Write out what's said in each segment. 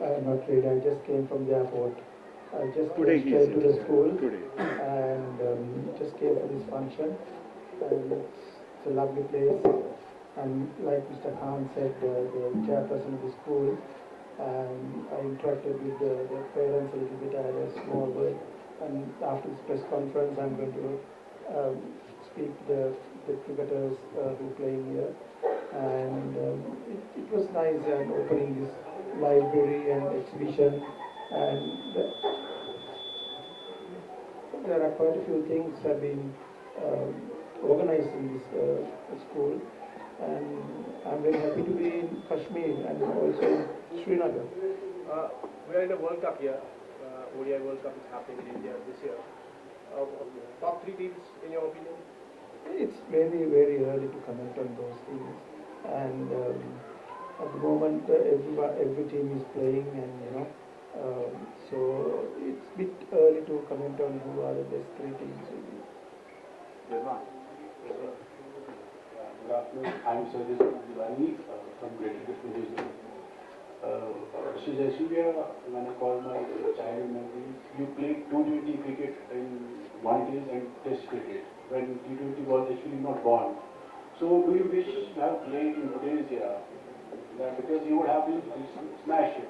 Not really. I just came from the airport. I just Today came straight to the school Today. and just came for this function. And it's a lovely place. And like Mr. Khan said, the chairperson of the school, I interacted with the parents a little bit. I had a small word. And after this press conference, I'm going to speak the cricketers who playing here. And it was nice and opening this library and exhibition. And there are quite a few things have been organized in this school, and I'm very happy to be in Kashmir and also in Srinagar. We are in a World Cup here. ODI World Cup is happening in India this year. Top three teams, in your opinion? It's very, very early to comment on those things, and at the moment every team is playing, and so it's a bit early to comment on who are the best three teams. Good afternoon. I'm Sanath Jayasuriya from Greater Kashmir. Sri Jayasuriya, when I call my childhood memories, you played T20 cricket in one days and Test cricket when T20 was actually not born. So, do you wish you have played in today's era? Because you would have been smash it.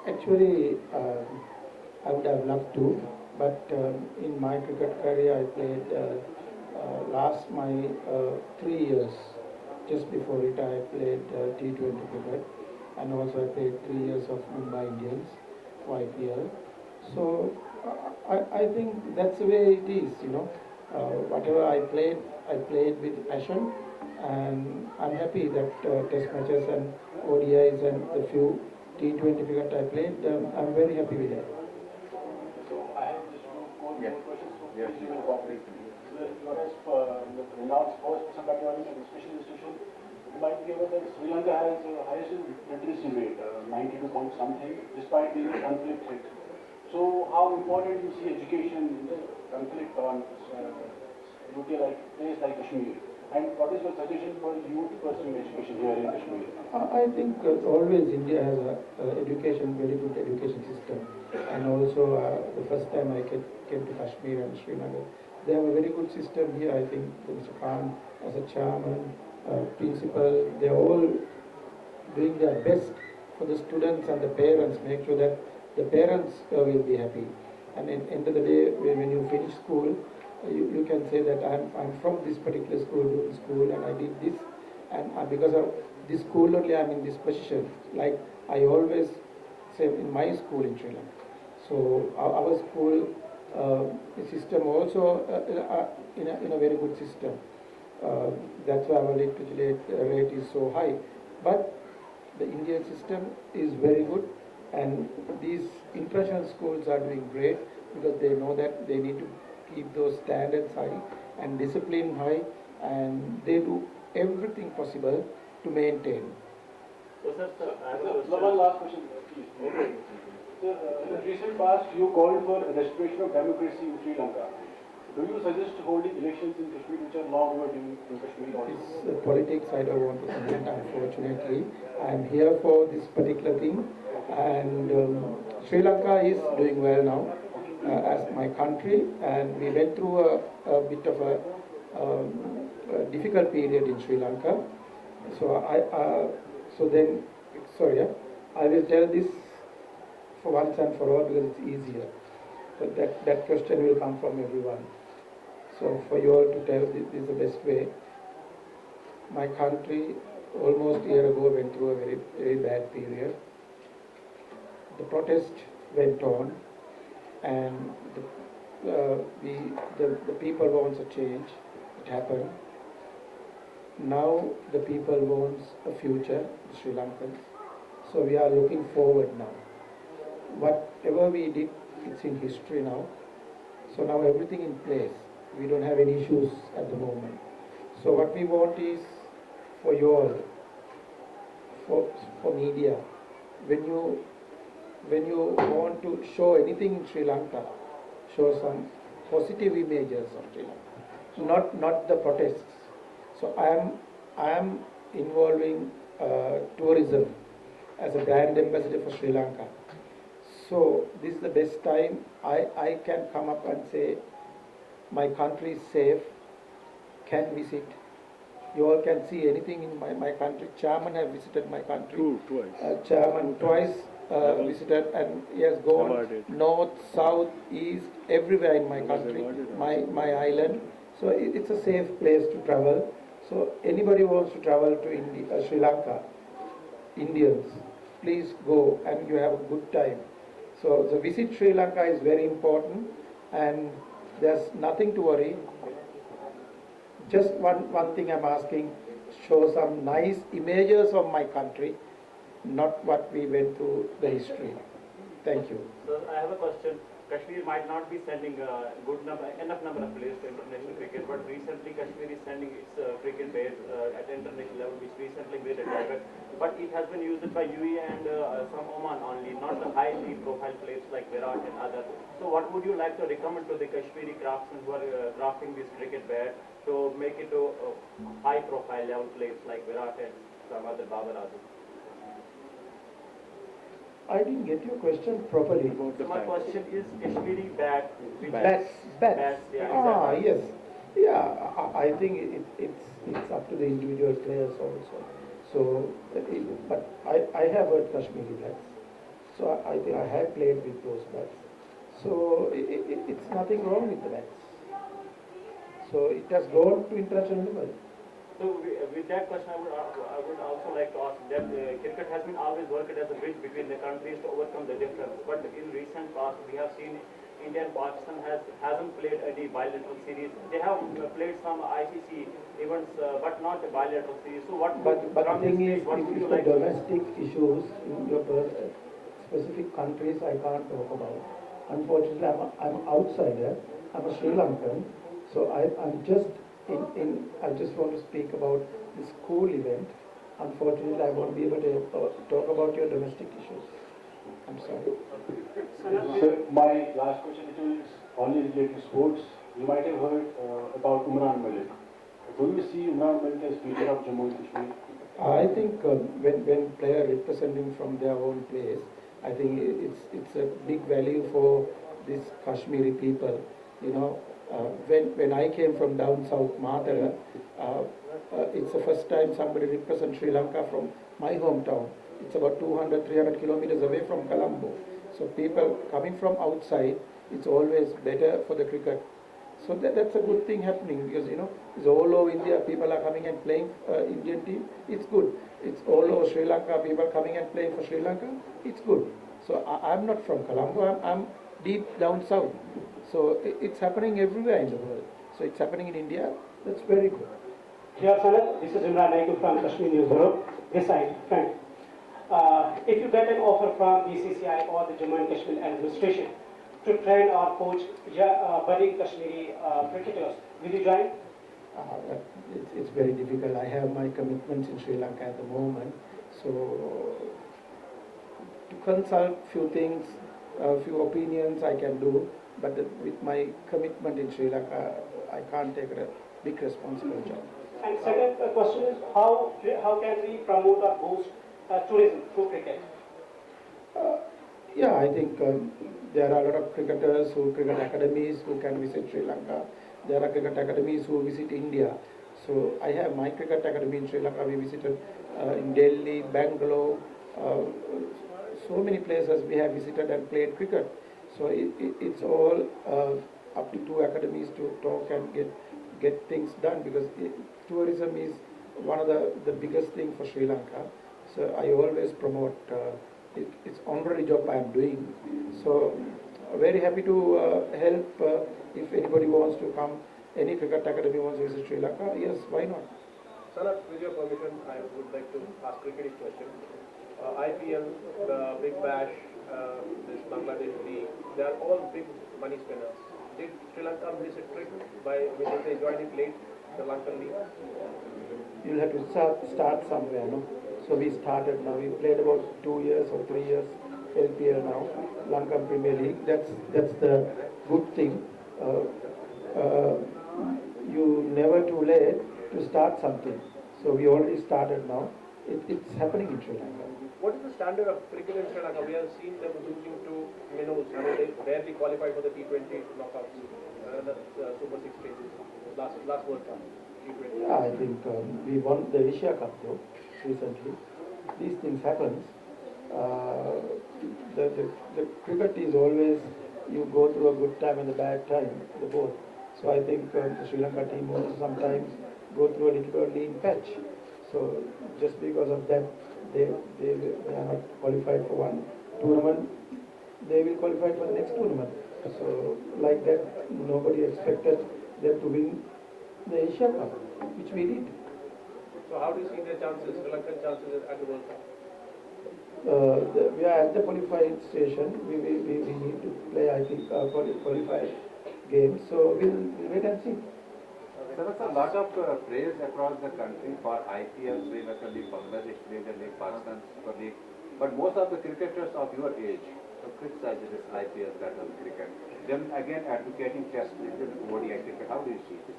Actually, I would have loved to, but in my cricket career, I played last my 3 years. Just before it, I played T20 cricket, and also I played 3 years of Mumbai Indians, YPL. So I think that's the way it is. Whatever I played with passion, and I'm happy that Test matches and ODIs and the few T20 cricket I played, I'm very happy with that. So I have just more questions. So please you will cooperate. What is the renowned sports background and special institution? You might be aware that Sri Lanka has the highest literacy rate, 92 point something, despite being conflict hit. So how important you see education in the conflict on UK like place like Kashmir? And what is your suggestion for youth pursuing education here in Kashmir? I think always India has a education, very good education system, and also the first time I came to Kashmir and Srinagar, they have a very good system here. I think Mr. Khan as a chairman, principal, they are all doing their best for the students and the parents, make sure that the parents will be happy. And at the end of the day, when you finish school, you can say that I'm from this particular school and I did this, and because of this school only I'm in this position. Like I always say in my school in Sri Lanka. So our school system also in a very good system. That's why our literacy rate is so high. But the Indian system is very good, and these international schools are doing great because they know that they need to keep those standards high and discipline high, and they do everything possible to maintain. One last question, please. Okay. Sir, in the recent past, you called for restoration of democracy in Sri Lanka. Do you suggest holding elections in Kashmir which are long overdue in Kashmir also? It's politics, I don't want to comment, unfortunately. I'm here for this particular thing, and Sri Lanka is doing well now as my country, and we went through a bit of a difficult period in Sri Lanka. So I will tell this for once and for all because it's easier. But that question will come from everyone. So for you all to tell, this is the best way. My country almost a year ago went through a very, very bad period. The protest went on, and the people wants a change. It happened. Now the people wants a future, the Sri Lankans. So we are looking forward now. Whatever we did, it's in history now. So now everything in place. We don't have any issues at the moment. So what we want is for you all, for media, when you want to show anything in Sri Lanka, show some positive images of Sri Lanka, not the protests. So I am involving tourism as a brand ambassador for Sri Lanka. So this is the best time I can come up and say my country is safe, can visit. You all can see anything in my country. Chairman have visited my country. Twice. Chairman twice visited and he has gone Awarded. north, south, east, everywhere in my country, awarded my island. So it's a safe place to travel. So anybody who wants to travel to India, Sri Lanka, Indians, please go and you have a good time. So the visit Sri Lanka is very important and there's nothing to worry. Just one thing I'm asking, show some nice images of my country, not what we went through the history. Thank you. So I have a question. Kashmir might not be sending enough number of players to international cricket, but recently Kashmir is sending its cricket base at international level, which recently made a debut. But it has been used by UAE and some Oman only, not the highly profile players like Virat and others. So what would you like to recommend to the Kashmiri craftsmen who are crafting this cricket bat to make it to high profile level players like Virat and some other Babar Azam? I didn't get your question properly. So my question is Kashmiri bat. Bats. Yeah, Ah, exactly. yes. Yeah, I think it's up to the individual players also. So, but I have heard Kashmiri bats. So I think I have played with those bats. So it's nothing wrong with the bats. So it has gone to international level. So with that question, I would also like to ask that cricket has been always worked as a bridge between the countries to overcome the difference. But in recent past, we have seen India and Pakistan hasn't played any bilateral series. They have played some ICC events, but not a bilateral series. So what? But the from thing this is, stage, what would if you the like to? domestic issues in your specific countries, I can't talk about. Unfortunately, I'm outsider. I'm a Sri Lankan, so I'm just I just want to speak about the school event. Unfortunately, I won't be able to talk about your domestic issues. I'm sorry. Sir, my last question is only related to sports. You might have heard about Umran Malik. Do you see Umran Malik as future of Jammu and Kashmir? I think when player representing from their own place, I think it's a big value for these Kashmiri people. You know, when I came from down south, Madara, it's the first time somebody represents Sri Lanka from my hometown. It's about 200, 300 kilometers away from Colombo. So people coming from outside, it's always better for the cricket. So that's a good thing happening because it's all over India. People are coming and playing Indian team. It's good. It's all over Sri Lanka. People coming and playing for Sri Lanka. It's good. So I'm not from Colombo. I'm deep down south. So it's happening everywhere in the world. So it's happening in India. That's very good. Dear Sanath, this is Imran Naik from Kashmir News Bureau. This side, friend. If you get an offer from BCCI or the Jammu and Kashmir administration to train or coach budding Kashmiri cricketers, will you join? It's very difficult. I have my commitments in Sri Lanka at the moment. So to consult few things, few opinions I can do, but with my commitment in Sri Lanka, I can't take a big responsible job. And second question is, how can we promote or boost tourism through cricket? Yeah, I think there are a lot of cricketers cricket academies who can visit Sri Lanka. There are cricket academies who visit India. So I have my cricket academy in Sri Lanka. We visited in Delhi, Bangalore, so many places we have visited and played cricket. So it's all up to two academies to talk and get things done because tourism is one of the biggest thing for Sri Lanka. So I always promote. It's honorary job I am doing. So very happy to help if anybody wants to come. Any cricket academy wants to visit Sri Lanka. Yes, why not? Sanath, with your permission, I would like to ask cricket question. IPL, the Big Bash, this Bangladesh League, they are all big money spenders. Did Sri Lanka miss a trick did they join it late, the Lankan League? You'll have to start somewhere, no? So we started now. We played about 2 years or 3 years LPL now, Lankan Premier League. That's the good thing. You never too late to start something. So we already started now. it's happening in Sri Lanka. What is the standard of cricket in Sri Lanka? We have seen them losing to minnows. I mean, they barely qualified for the T20 knockouts, the Super 6 stages, last World Cup, T20. Yeah, I think we won the Asia Cup though recently. These things happen. Uh, the cricket is always you go through a good time and a bad time, the both. So I think the Sri Lanka team also sometimes go through a little lean patch. So just because of that, they are not qualified for one tournament. They will qualify for the next tournament. So like that, nobody expected them to win the Asia Cup, which we did. So how do you see their chances, Sri Lankan chances at the World Cup? We are at the qualified station. We need to play, I think, qualified games. So we'll wait and see. There was a lot of praise across the country for IPL, Sri Lankan League, Bangladesh Premier League, Pakistan Super League. But most of the cricketers of your age criticize this IPL that of cricket. Then again advocating Test cricket, ODI cricket. How do you see this?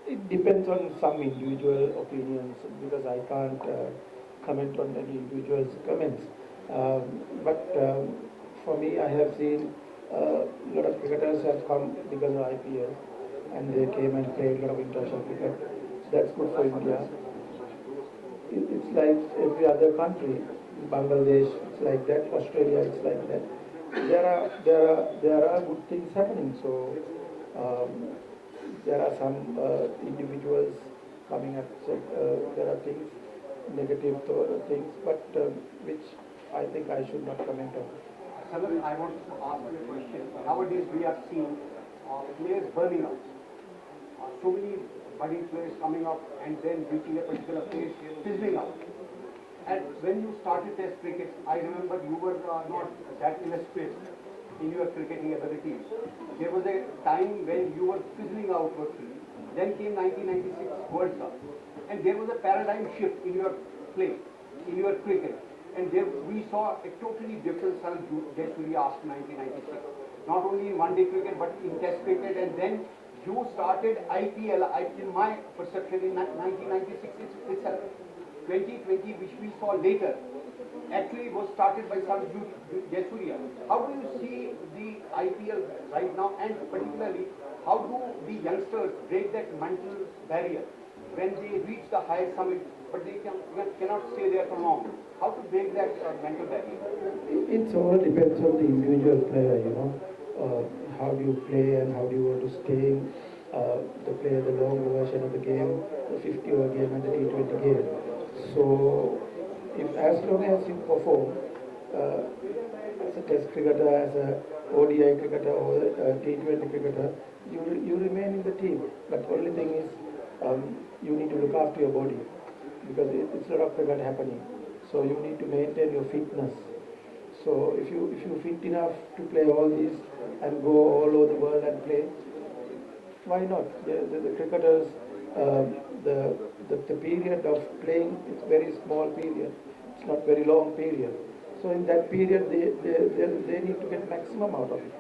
It depends on some individual opinions because I can't comment on any individual's comments. But for me, I have seen a lot of cricketers have come because of IPL and they came and played a lot of international cricket. That's good for India. It's like every other country. Bangladesh, it's like that. Australia, it's like that. There are good things happening. So there are some individuals coming up. There are things, negative things, but which I think I should not comment on. Sanath, I want to ask you a question. Nowadays we have seen players burning out. So many budding players coming up and then reaching a particular place, fizzling out. And when you started Test cricket, I remember you were not that illustrious in your cricketing abilities. There was a time when you were fizzling out virtually. Then came 1996 World Cup. And there was a paradigm shift in your play, in your cricket. And there we saw a totally different Sanath Jayasuriya after 1996. Not only in one-day cricket, but in Test cricket. And then you started IPL, in my perception, in 1996 itself. 2020, which we saw later, actually was started by Sanath Jayasuriya. How do you see the IPL right now, and particularly, how do the youngsters break that mental barrier when they reach the highest summit, but they cannot stay there for long? How to break that mental barrier? It all depends on the individual player, you know. How do you play and how do you want to stay play the long version of the game, the 50-over game and the T20 game. So, if as long as you perform as a Test cricketer, as a ODI cricketer or a T20 cricketer, you remain in the team. But the only thing is you need to look after your body because it's a lot of cricket happening. So you need to maintain your fitness. So if you fit enough to play all these and go all over the world and play, why not? The cricketers, the period of playing is very small period. It's not very long period. So in that period, they need to get maximum out of it.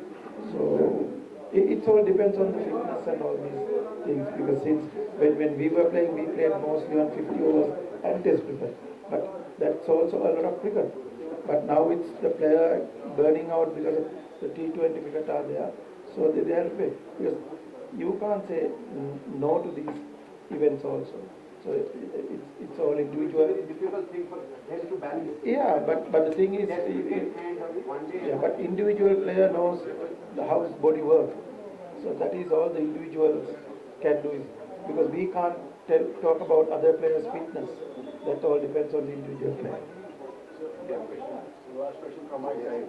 So it all depends on the fitness and all these things. Because since when we were playing, we played mostly on 50 overs and Test cricket. But that's also a lot of cricket. But now it's the player burning out because of the T20 cricket are there. So they are play. Because you can't say no to these events also. So it's all individual. It's a very difficult thing for them to balance. Yeah, but the thing is, yeah, but individual player knows how his body works. So that is all the individuals can do is because we can't talk about other players' fitness. That all depends on the individual player. Last question from my side.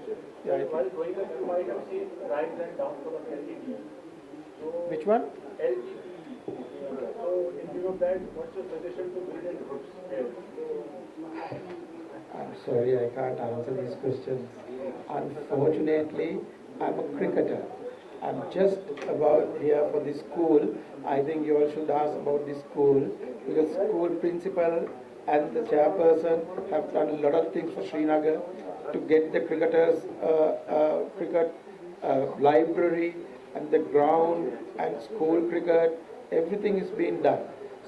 Yeah, While growing up, you might have seen rise and downfall of LGB. So which one? LGB. So in view of that, what's your suggestion to build in groups here? I'm sorry, I can't answer these questions. Unfortunately, I'm a cricketer. I'm just about here for this school. I think you all should ask about this school because school principal and the chairperson have done a lot of things for Srinagar to get the cricketers cricket library and the ground and school cricket. Everything is being done.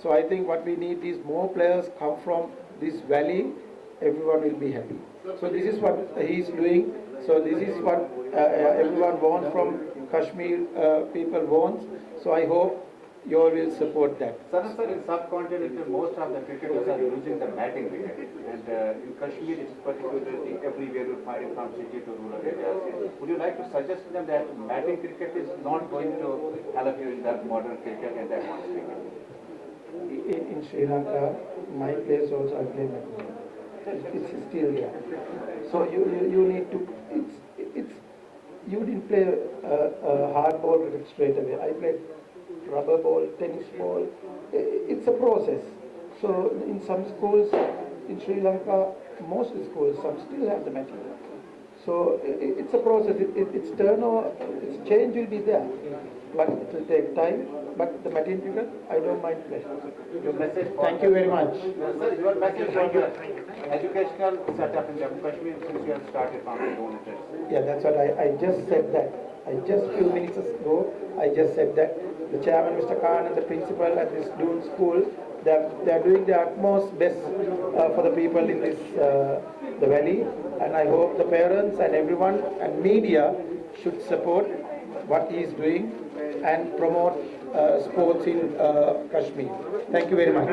So I think what we need is more players come from this valley, everyone will be happy. So this is what he is doing. So this is what everyone wants from Kashmir, people wants. So I hope you all will support that. Sanath sir, in subcontinent, most of the cricketers are using the batting wicket. And in Kashmir, it's particularly everywhere you find it from city to rural areas. Would you like to suggest to them that batting cricket is not going to help you in that modern cricket and advanced cricket? In Sri Lanka, my place also I play badminton. It's still there. So you need to, you didn't play hard ball cricket straight away. I played rubber ball, tennis ball. It's a process. So in some schools in Sri Lanka, most schools, some still have the material. So it's a process. It's turnover, its change will be there, but it will take time. But the material, I don't mind playing. Your message. Thank you very much. Sir, your message for the educational setup in Jammu Kashmir since you have started from the unit. Yeah, that's what I just said that. I just few minutes ago, I just said that the chairman, Mr. Khan, and the principal at this Doon school, they are doing their utmost best for the people in this the valley, and I hope the parents and everyone and media should support what he is doing and promote sports in Kashmir. Thank you very much.